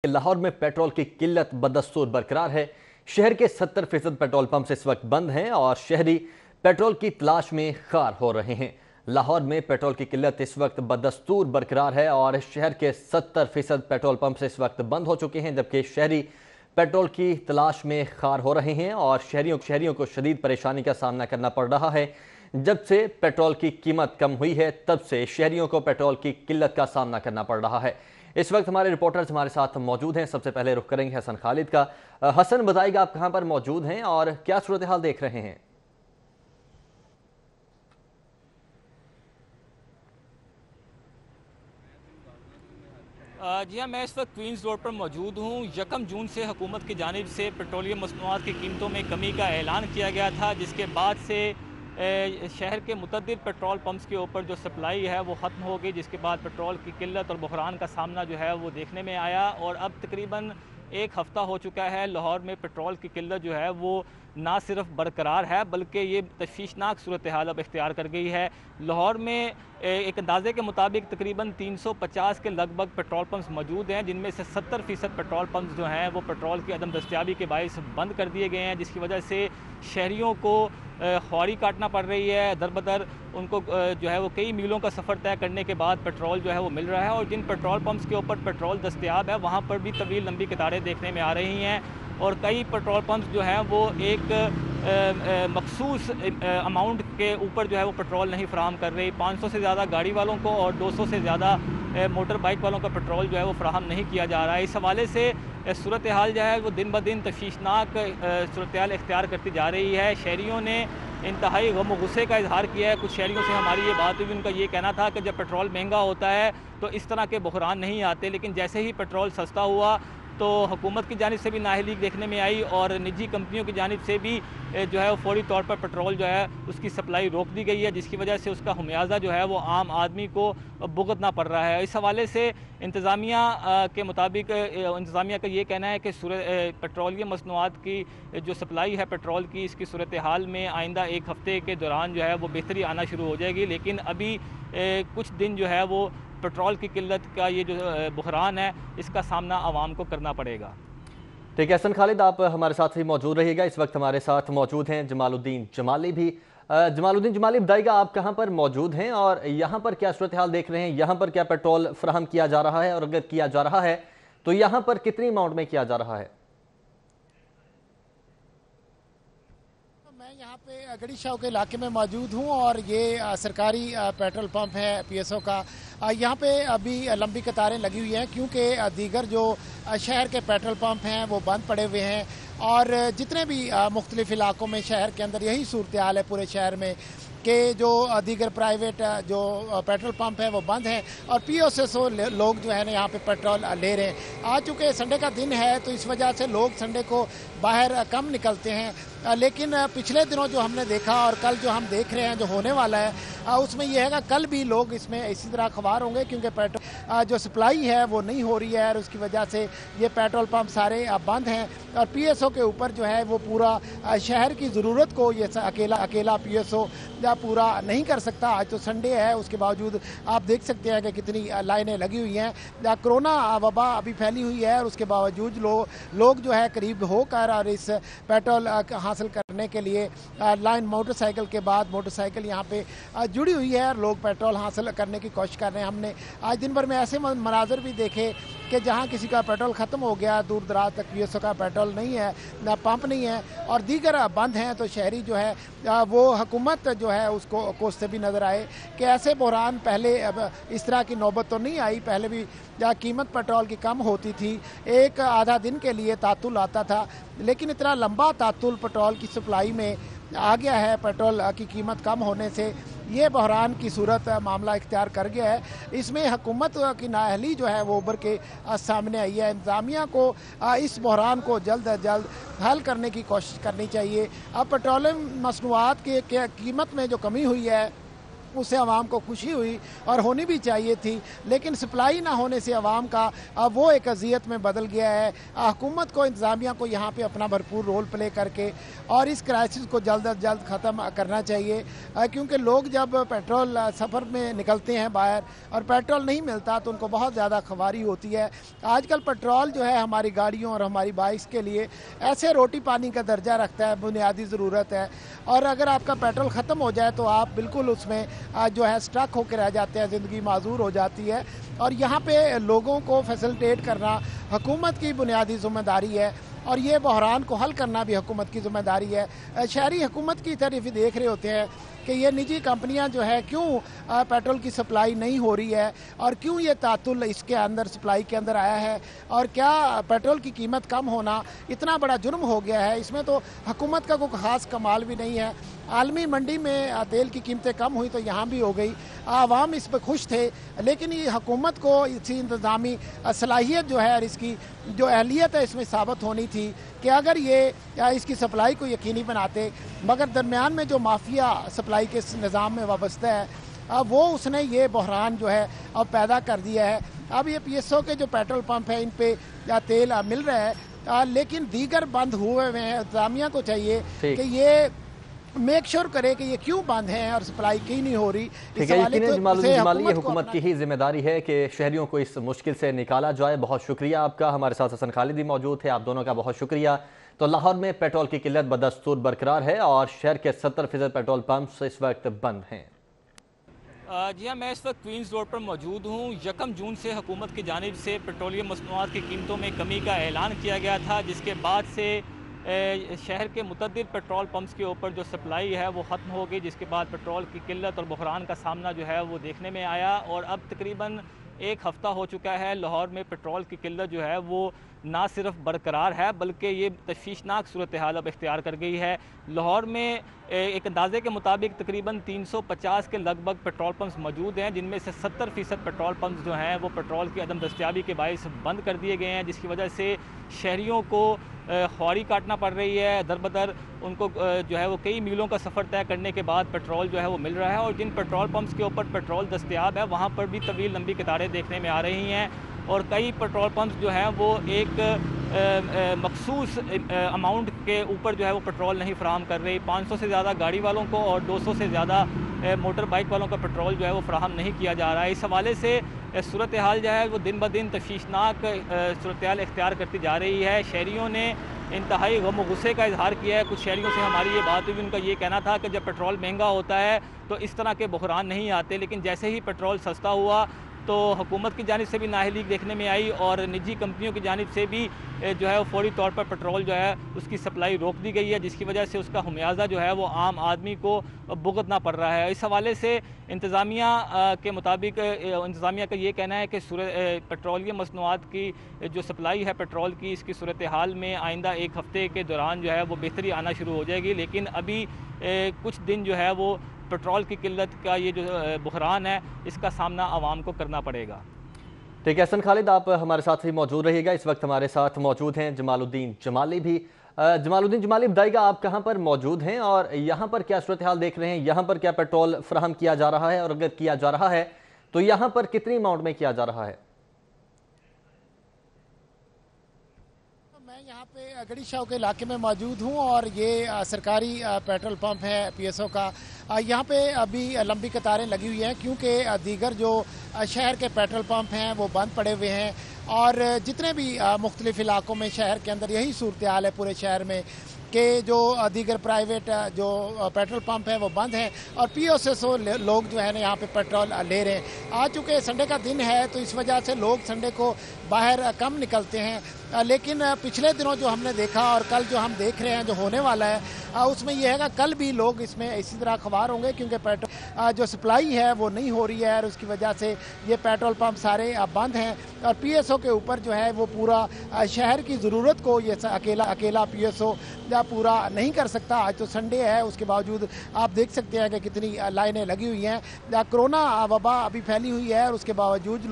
लाहौर में पेट्रोल की किल्लत बदस्तूर बरकरार है। शहर के 70% पेट्रोल पंप इस वक्त बंद हैं और शहरी पेट्रोल की तलाश में खार हो रहे हैं। लाहौर में पेट्रोल की किल्लत इस वक्त बदस्तूर बरकरार है और शहर के 70% पेट्रोल पंप इस वक्त बंद हो चुके हैं, जबकि शहरी पेट्रोल की तलाश में खार हो रहे हैं और शहरियों को शदीद परेशानी का सामना करना पड़ रहा है। जब से पेट्रोल की कीमत कम हुई है, तब से शहरियों को पेट्रोल की किल्लत का सामना करना पड़ रहा है। इस वक्त हमारे रिपोर्टर्स हमारे साथ मौजूद हैं। सबसे पहले रुख करेंगे हसन खालिद का। हसन, बताइएगा आप कहां पर मौजूद हैं और क्या सूरत हाल देख रहे हैं? जी हाँ, मैं इस वक्त क्वींस रोड पर मौजूद हूँ। 1 जून से हुकूमत की जानिब से पेट्रोलियम मसनूआत की कीमतों में कमी का ऐलान किया गया था, जिसके बाद से शहर के मुतअद्दिद पेट्रोल पंप्स के ऊपर जो सप्लाई है वो ख़त्म हो गई, जिसके बाद पेट्रोल की किल्लत और बहरान का सामना जो है वो देखने में आया। और अब तकरीबन 1 हफ़्ता हो चुका है लाहौर में पेट्रोल की किल्लत जो है वो ना सिर्फ बरकरार है, बल्कि ये तशवीशनाक सूरत हाल अब इख्तियार कर गई है। लाहौर में एक अंदाजे के मुताबिक तकरीबन 350 के लगभग पेट्रोल पंप्स मौजूद हैं, जिनमें से 70% पेट्रोल पंप्स जो हैं वो पेट्रोल की अदम दस्तियाबी के बायस बंद कर दिए गए हैं, जिसकी वजह से शहरियों को ख्वारी काटना पड़ रही है। दर बदर उनको जो है वो कई मीलों का सफ़र तय करने के बाद पेट्रोल जो है वो मिल रहा है, और जिन पेट्रोल पंप्स के ऊपर पेट्रोल दस्तियाब है वहाँ पर भी तवील लंबी कतारें देखने में आ रही हैं। और कई पेट्रोल पंप्स जो हैं वो एक मखसूस अमाउंट के ऊपर जो है वो पेट्रोल नहीं फराहम कर रही। 500 से ज़्यादा गाड़ी वालों को और 200 से ज़्यादा मोटर बाइक वालों का पेट्रोल जो है वो फराहम नहीं किया जा रहा है। इस हवाले से सूरत हाल जो है वो दिन ब दिन तशवीशनाक सूरत हाल इख्तियार करती जा रही है। शहरियों ने इंतहाई गम और गुस्से का इजहार किया है। कुछ शहरियों से हमारी ये बात हुई, उनका ये कहना था कि जब पेट्रोल महंगा होता है तो इस तरह के बहरान नहीं आते, लेकिन जैसे ही पेट्रोल सस्ता हुआ तो हुकूमत की जानिब से भी नाअहली देखने में आई और निजी कंपनियों की जानिब से भी जो है वो फौरी तौर पर पेट्रोल जो है उसकी सप्लाई रोक दी गई है, जिसकी वजह से उसका खमियाजा जो है वो आम आदमी को भुगतना पड़ रहा है। इस हवाले से इंतज़ामिया के मुताबिक इंतज़ामिया का ये कहना है कि पेट्रोलियम मसनूआत की जो सप्लाई है पेट्रोल की, इसकी सूरत हाल में आइंदा 1 हफ़्ते के दौरान जो है वो बेहतरी आना शुरू हो जाएगी, लेकिन अभी कुछ दिन जो है वो पेट्रोल की किल्लत का ये जो बहरान है इसका सामना आवाम को करना पड़ेगा। ठीक है हसन खालिद, आप हमारे साथ ही मौजूद रहिएगा। इस वक्त हमारे साथ मौजूद हैं जमालुद्दीन जमाली भी। जमालुद्दीन जमाली, बताइएगा आप कहां पर मौजूद हैं और यहां पर क्या सूरत हाल देख रहे हैं? यहां पर क्या पेट्रोल फराहम किया जा रहा है, और अगर किया जा रहा है तो यहां पर कितनी अमाउंट में किया जा रहा है? मैं यहाँ पे गढ़ी शाह के इलाके में मौजूद हूँ और ये सरकारी पेट्रोल पंप है पीएसओ का। यहाँ पे अभी लंबी कतारें लगी हुई हैं, क्योंकि दीगर जो शहर के पेट्रोल पंप हैं वो बंद पड़े हुए हैं। और जितने भी मुख्तलिफ इलाकों में शहर के अंदर यही सूरत हाल है पूरे शहर में कि जो दीगर प्राइवेट जो पेट्रोल पंप है वो बंद हैं और पीओएसओ लोग जो है ना यहाँ पे पेट्रोल ले रहे हैं। आज चूँकि संडे का दिन है तो इस वजह से लोग संडे को बाहर कम निकलते हैं, लेकिन पिछले दिनों जो हमने देखा और कल जो हम देख रहे हैं जो होने वाला है उसमें यह है कि कल भी लोग इसमें इसी तरह अखबार होंगे, क्योंकि पेट्रोल जो सप्लाई है वो नहीं हो रही है और उसकी वजह से ये पेट्रोल पंप सारे बंद हैं। और पीएसओ के ऊपर जो है वो पूरा शहर की ज़रूरत को ये अकेला पीएसओ पूरा नहीं कर सकता। आज तो संडे है, उसके बावजूद आप देख सकते हैं कि कितनी लाइनें लगी हुई हैं। कोरोना वबा अभी फैली हुई है और उसके बावजूद लोग जो है करीब होकर और इस पेट्रोल हासिल करने के लिए लाइन मोटरसाइकिल के बाद मोटरसाइकिल यहाँ पे जुड़ी हुई है और लोग पेट्रोल हासिल करने की कोशिश कर रहे हैं। हमने आज दिन भर में ऐसे मनाजर भी देखे कि जहाँ किसी का पेट्रोल ख़त्म हो गया, दूर दराज तक पीएसओ का पेट्रोल नहीं है, ना पंप नहीं है और दीगर बंद हैं, तो शहरी जो है वो हुकूमत जो है उसको कोसते भी नज़र आए कि ऐसे बहरान पहले इस तरह की नौबत तो नहीं आई। पहले भी जहाँ कीमत पेट्रोल की कम होती थी, एक आधा दिन के लिए तातुल आता था, लेकिन इतना लंबा तातुल पेट्रोल की सप्लाई में आ गया है पेट्रोल की कीमत कम होने से ये बहरान की सूरत मामला इख्तियार कर गया है। इसमें हुकूमत की नाअहली जो है वो उभर के सामने आई है। इंतज़ामिया को इस बहरान को जल्द अज जल्द हल करने की कोशिश करनी चाहिए। अब पेट्रोलियम मसनूआत की कीमत में जो कमी हुई है उससे आवाम को खुशी हुई और होनी भी चाहिए थी, लेकिन सप्लाई ना होने से आवाम का वो एक अजियत में बदल गया है। हुकूमत को, इंतज़ामिया को यहाँ पे अपना भरपूर रोल प्ले करके और इस क्राइसिस को जल्द अज जल्द ख़त्म करना चाहिए, क्योंकि लोग जब पेट्रोल सफ़र में निकलते हैं बाहर और पेट्रोल नहीं मिलता तो उनको बहुत ज़्यादा ख्वारी होती है। आजकल पेट्रोल जो है हमारी गाड़ियों और हमारी बाइक्स के लिए ऐसे रोटी पानी का दर्जा रखता है, बुनियादी ज़रूरत है, और अगर आपका पेट्रोल ख़त्म हो जाए तो आप बिल्कुल उसमें जो है स्टक होकर रह जाते हैं, ज़िंदगी माजूर हो जाती है। और यहाँ पे लोगों को फैसिलिटेट करना हुकूमत की बुनियादी ज़िम्मेदारी है और ये बहरान को हल करना भी हुकूमत की ज़िम्मेदारी है। शहरी हुकूमत की तरफ ही देख रहे होते हैं कि ये निजी कंपनियां जो है क्यों पेट्रोल की सप्लाई नहीं हो रही है और क्यों ये तातुल इसके अंदर सप्लाई के अंदर आया है, और क्या पेट्रोल की कीमत कम होना इतना बड़ा जुर्म हो गया है। इसमें तो हुकूमत का कोई ख़ास कमाल भी नहीं है। आलमी मंडी में तेल की कीमतें कम हुई तो यहाँ भी हो गई, आवाम इस पर खुश थे, लेकिन ये हुकूमत को इसी इंतज़ामी सलाहियत जो है और इसकी जो अहलियत है इसमें साबित होनी थी कि अगर ये इसकी सप्लाई को यकीनी बनाते, मगर दरमियान में जो माफिया सप्लाई के निज़ाम में वाबस्ता है वो उसने ये बहरान जो है अब पैदा कर दिया है। अब ये PSO के जो पेट्रोल पंप है इन पे तेल मिल रहा है, लेकिन दीगर बंद हुए हुए हैं। इंतज़ामिया को चाहिए कि ये मेक श्योर करे कि ये क्यों बंद हैं और सप्लाई क्यों नहीं हो रही। ठीक है, यकीनन जमालुद्दीन, ये हुकूमत की ही जिम्मेदारी है कि शहरियों को इस मुश्किल से निकाला जाए। बहुत शुक्रिया आपका। हमारे साथ हसन खालिद भी मौजूद थे, आप दोनों का बहुत शुक्रिया। तो लाहौर में पेट्रोल की किल्लत बदस्तूर बरकरार है और शहर के 70% पेट्रोल पंप इस वक्त बंद हैं। जी हाँ, मैं इस वक्त क्वींस रोड पर मौजूद हूँ। 1 जून से हुकूमत की जानिब से पेट्रोलियम मसनूआत की कीमतों में कमी का ऐलान किया गया था, जिसके बाद से शहर के मुतअद्दिद पेट्रोल पंप्स के ऊपर जो सप्लाई है वो ख़त्म हो गई, जिसके बाद पेट्रोल की किल्लत और बहरान का सामना जो है वो देखने में आया। और अब तकरीबन 1 हफ़्ता हो चुका है लाहौर में पेट्रोल की किल्लत जो है वो ना सिर्फ बरकरार है बल्कि ये तशवीशनाक सूरत हाल अब इख्तियार कर गई है। लाहौर में एक अंदाजे के मुताबिक तकरीबन 350 के लगभग पेट्रोल पंप्स मौजूद हैं, जिनमें से 70% पेट्रोल पंप्स जो हैं वो पेट्रोल की अदम दस्तयाबी के बायस बंद कर दिए गए हैं, जिसकी वजह से शहरियों को ख्वारी काटना पड़ रही है। दर बदर उनको जो है वो कई मीलों का सफ़र तय करने के बाद पेट्रोल जो है वो मिल रहा है, और जिन पेट्रोल पंप्स के ऊपर पेट्रोल दस्तयाब है वहाँ पर भी तवील लंबी कतारें देखने में आ रही हैं। और कई पेट्रोल पंप्स जो हैं वो एक मखसूस अमाउंट के ऊपर जो है वो पेट्रोल नहीं फराहम कर रही। 500 से ज़्यादा गाड़ी वालों को और 200 से ज़्यादा मोटर बाइक वालों का पेट्रोल जो है वो फराहम नहीं किया जा रहा है। इस हवाले से सूरत हाल जो है वो दिन ब दिन तशवीशनाक सूरत हाल इख्तियार करती जा रही है। शहरियों ने इंतहाई गम गुस्से का इजहार किया है। कुछ शहरियों से हमारी ये बात हुई, उनका ये कहना था कि जब पेट्रोल महंगा होता है तो इस तरह के बहरान नहीं आते, लेकिन जैसे ही पेट्रोल सस्ता हुआ तो हुकूमत की जानिब से भी नाअहली देखने में आई और निजी कंपनियों की जानिब से भी जो है वो फौरी तौर पर पेट्रोल जो है उसकी सप्लाई रोक दी गई है, जिसकी वजह से उसका खमियाजा जो है वो आम आदमी को भुगतना पड़ रहा है। इस हवाले से इंतज़ामिया के मुताबिक इंतज़ामिया का ये कहना है कि पेट्रोलियम मसनूआत की जो सप्लाई है पेट्रोल की, इसकी सूरत हाल में आइंदा 1 हफ़्ते के दौरान जो है वो बेहतरी आना शुरू हो जाएगी, लेकिन अभी कुछ दिन जो है वो पेट्रोल की किल्लत का ये जो बहरान है इसका सामना आवाम को करना पड़ेगा। ठीक है हसन खालिद, आप हमारे साथ ही मौजूद रहिएगा। इस वक्त हमारे साथ मौजूद हैं जमालुद्दीन जमाली भी। जमालुद्दीन जमाली, बताइएगा आप कहां पर मौजूद हैं और यहां पर क्या सूरत हाल देख रहे हैं? यहां पर क्या पेट्रोल फराहम किया जा रहा है और अगर किया जा रहा है तो यहां पर कितनी अमाउंट में किया जा रहा है? मैं यहाँ पे गढ़ी शाह के इलाके में मौजूद हूँ और ये सरकारी पेट्रोल पंप है PSO का। यहाँ पे अभी लंबी कतारें लगी हुई हैं क्योंकि दीगर जो शहर के पेट्रोल पंप हैं वो बंद पड़े हुए हैं, और जितने भी मुख्तलिफ इलाकों में शहर के अंदर यही सूरत हाल है पूरे शहर में कि जो दीगर प्राइवेट जो पेट्रोल पंप है वो बंद हैं और PSO लोग जो है ना यहाँ पे पेट्रोल ले रहे हैं। आज चूँकि संडे का दिन है तो इस वजह से लोग संडे को बाहर कम निकलते हैं, लेकिन पिछले दिनों जो हमने देखा और कल जो हम देख रहे हैं जो होने वाला है उसमें यह है कि कल भी लोग इसमें इसी तरह अखबार होंगे, क्योंकि पेट्रोल जो सप्लाई है वो नहीं हो रही है और उसकी वजह से ये पेट्रोल पंप सारे बंद हैं। और PSO के ऊपर जो है वो पूरा शहर की ज़रूरत को ये अकेला PSO पूरा नहीं कर सकता। आज तो संडे है, उसके बावजूद आप देख सकते हैं कि कितनी लाइनें लगी हुई हैं। कोरोना वबा अभी फैली हुई है और उसके बावजूद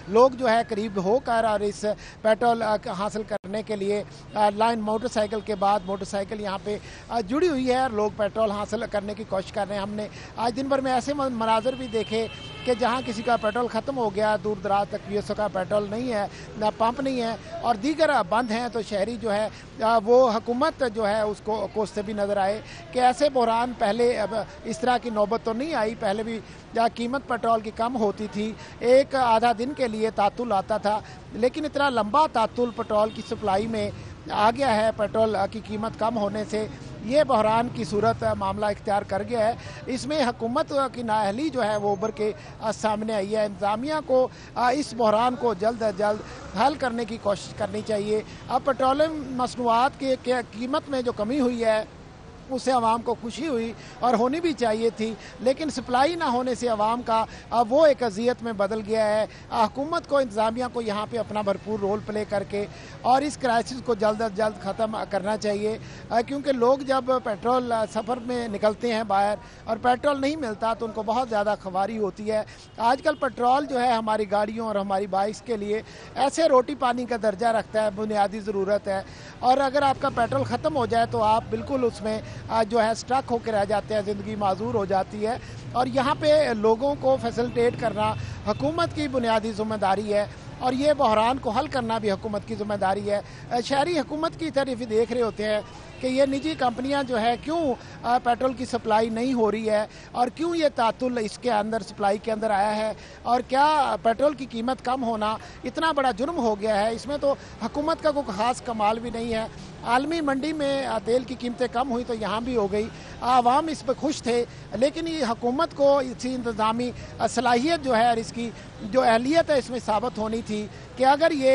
लोग जो है करीब होकर और इस पेट्रोल हासिल करने के लिए लाइन मोटरसाइकिल के बाद मोटरसाइकिल यहाँ पे जुड़ी हुई है और लोग पेट्रोल हासिल करने की कोशिश कर रहे हैं। हमने आज दिन भर में ऐसे मनाजर भी देखे कि जहाँ किसी का पेट्रोल ख़त्म हो गया, दूर दराज तक पीएसओ का पेट्रोल नहीं है, ना पंप नहीं है और दीगर बंद हैं, तो शहरी जो है वो हुकूमत जो है उसको कोसते भी नज़र आए कि ऐसे बहरान पहले अब इस तरह की नौबत तो नहीं आई। पहले भी जहाँ कीमत पेट्रोल की कम होती थी, एक आधा दिन के लिए तातुल आता था, लेकिन इतना लंबा तातुल पेट्रोल की सप्लाई में आ गया है पेट्रोल की कीमत कम होने से, ये बहरान की सूरत मामला इख्तियार कर गया है। इसमें हुकूमत की नाअहली जो है वो उभर के सामने आई है। इंतज़ामिया को इस बहरान को जल्द अज जल्द हल करने की कोशिश करनी चाहिए। अब पेट्रोलियम मसनूआत के कीमत में जो कमी हुई है उससे आवाम को खुशी हुई और होनी भी चाहिए थी, लेकिन सप्लाई ना होने से आवाम का वो एक अजियत में बदल गया है। हुकूमत को, इंतज़ामिया को यहाँ पे अपना भरपूर रोल प्ले करके और इस क्राइसिस को जल्द अज जल्द ख़त्म करना चाहिए, क्योंकि लोग जब पेट्रोल सफ़र में निकलते हैं बाहर और पेट्रोल नहीं मिलता तो उनको बहुत ज़्यादा ख्वारी होती है। आजकल पेट्रोल जो है हमारी गाड़ियों और हमारी बाइक्स के लिए ऐसे रोटी पानी का दर्जा रखता है, बुनियादी ज़रूरत है, और अगर आपका पेट्रोल ख़त्म हो जाए तो आप बिल्कुल उसमें जो है स्टक होकर रह जाते हैं, ज़िंदगी माजूर हो जाती है। और यहाँ पे लोगों को फैसिलिटेट करना हुकूमत की बुनियादी जिम्मेदारी है और ये बहरान को हल करना भी हुकूमत की जिम्मेदारी है। शहरी हुकूमत की तरफ ही देख रहे होते हैं कि ये निजी कंपनियां जो है क्यों पेट्रोल की सप्लाई नहीं हो रही है और क्यों ये तातुल इसके अंदर सप्लाई के अंदर आया है, और क्या पेट्रोल की कीमत कम होना इतना बड़ा जुर्म हो गया है। इसमें तो हुकूमत का कोई ख़ास कमाल भी नहीं है। आलमी मंडी में तेल की कीमतें कम हुई तो यहाँ भी हो गई, आवाम इस पर खुश थे, लेकिन ये हुकूमत को इसी इंतज़ामी सलाहियत जो है और इसकी जो अहलियत है इसमें साबित होनी थी कि अगर ये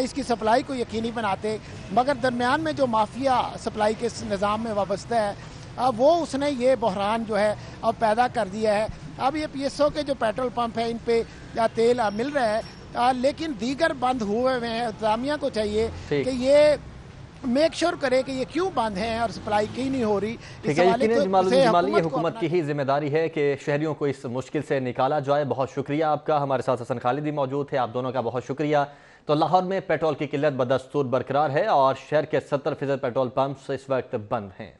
इसकी सप्लाई को यकीनी बनाते, मगर दरमियान में जो माफिया सप्लाई के निज़ाम में वाबस्ता है वो उसने ये बहरान जो है अब पैदा कर दिया है। अब ये पीएसओ के जो पेट्रोल पंप है इन पे तेल मिल रहा है, लेकिन दीगर बंद हुए हुए हैं। इंतज़ामिया को चाहिए कि ये मेक श्योर करे कि ये क्यों बंद हैं और सप्लाई क्यों नहीं हो रही। ठीक है, ये हुकूमत की ही जिम्मेदारी है कि शहरियों को इस मुश्किल से निकाला जाए। बहुत शुक्रिया आपका। हमारे साथ हसन खालिदी मौजूद थे, आप दोनों का बहुत शुक्रिया। तो लाहौर में पेट्रोल की किल्लत बदस्तूर बरकरार है और शहर के 70% पेट्रोल पंप इस वक्त बंद हैं।